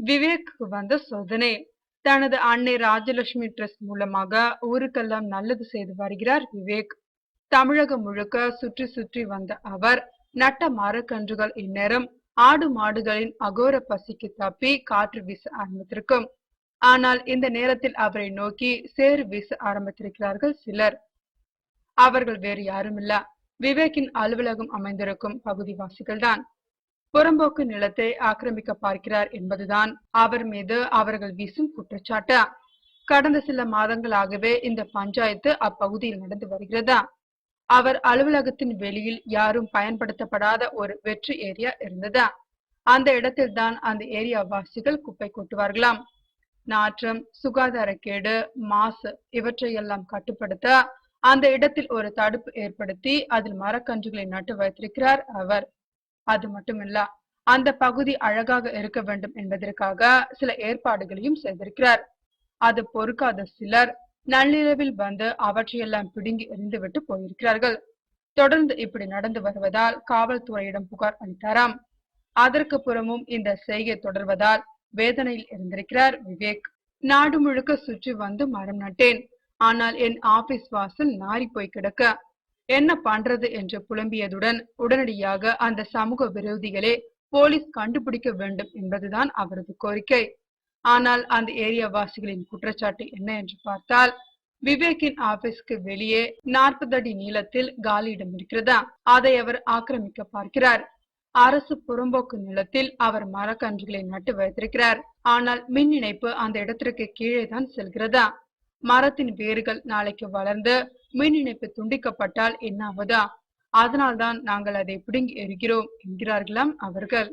விவேக்கு வந்த சோதனை. தனது அன்னை ராஜலட்சுமி ட்ரஸ்ட் மூலமாக ஊருக்கெல்லாம் நல்லது செய்து வருகிறார் விவேக். தமிழகம் முழுக்க சுற்றி சுற்றி வந்த அவர் நட்ட மரக்கன்றுகள் இந்நேரம் ஆடு மாடுகளின் அகோர பசிக்கு தப்பி காற்று வீச ஆரம்பித்திருக்கும். ஆனால் இந்த நேரத்தில் அவரை நோக்கி சேறு வீச ஆரம்பித்திருக்கிறார்கள் சிலர். அவர்கள் வேறு யாருமில்ல, விவேக்கின் அலுவலகம் அமைந்திருக்கும் பகுதிவாசிகள்தான். புறம்போக்கு நிலத்தை ஆக்கிரமிக்க பார்க்கிறார் என்பதுதான் அவர் மீது அவர்கள் வீசும் குற்றச்சாட்டு. கடந்த சில மாதங்களாகவே இந்த பஞ்சாயத்து அப்பகுதியில் நடந்து வருகிறதா. அவர் அலுவலகத்தின் வெளியில் யாரும் பயன்படுத்தப்படாத ஒரு வெற்று ஏரியா இருந்ததா. அந்த இடத்தில் தான் அந்த ஏரியா வாசிகள் குப்பை கொட்டுவார்களாம். நாற்றம், சுகாதாரக்கேடு, மாசு இவற்றையெல்லாம் கட்டுப்படுத்த அந்த இடத்தில் ஒரு தடுப்பு ஏற்படுத்தி அதில் மரக்கன்றுகளை நட்டு வைத்திருக்கிறார் அவர். அது மட்டுமில்ல, அந்த பகுதி அழகாக இருக்க வேண்டும் என்பதற்காக சில ஏற்பாடுகளையும் செய்திருக்கிறார். அது பொறுக்காத சிலர் நள்ளிரவில் வந்து அவற்றையெல்லாம் பிடுங்கி எறிந்துவிட்டு போயிருக்கிறார்கள். தொடர்ந்து இப்படி நடந்து வருவதால் காவல்துறையிடம் புகார் அளித்தாராம். அதற்கு புறமும் இந்த செய்கை தொடர்வதால் வேதனையில் இருந்திருக்கிறார் விவேக். நாடு முழுக்க சுற்றி வந்து மரம் நட்டேன், ஆனால் என் ஆபீஸ் வாசல் நாரி போய் கிடக்க என்ன பண்றது என்று புலம்பியதுடன் உடனடியாக அந்த சமூக விரோதிகளே போலீஸ் கண்டுபிடிக்க வேண்டும் என்பதுதான் அவரது கோரிக்கை. ஆனால் அந்த ஏரியா வாசிகளின் குற்றச்சாட்டு என்ன என்று பார்த்தால், விவேக்கின் ஆபீஸ்க்கு வெளியே 40 அடி நீளத்தில் காலியிடம் இருக்கிறதா, அதை அவர் ஆக்கிரமிக்க பார்க்கிறார். அரசு புறம்போக்கு நிலத்தில் அவர் மரக்கன்றுகளை நட்டு வைத்திருக்கிறார். ஆனால் மின் இணைப்பு அந்த இடத்திற்கு கீழே தான் செல்கிறதா. மரத்தின் வேர்கள் நாளைக்கு வளர்ந்து மின் இணைப்பு துண்டிக்கப்பட்டால் என்னாவதா. அதனால்தான் நாங்கள் அதை பிடுங்கி எறிகிறோம் என்கிறார்களாம் அவர்கள்.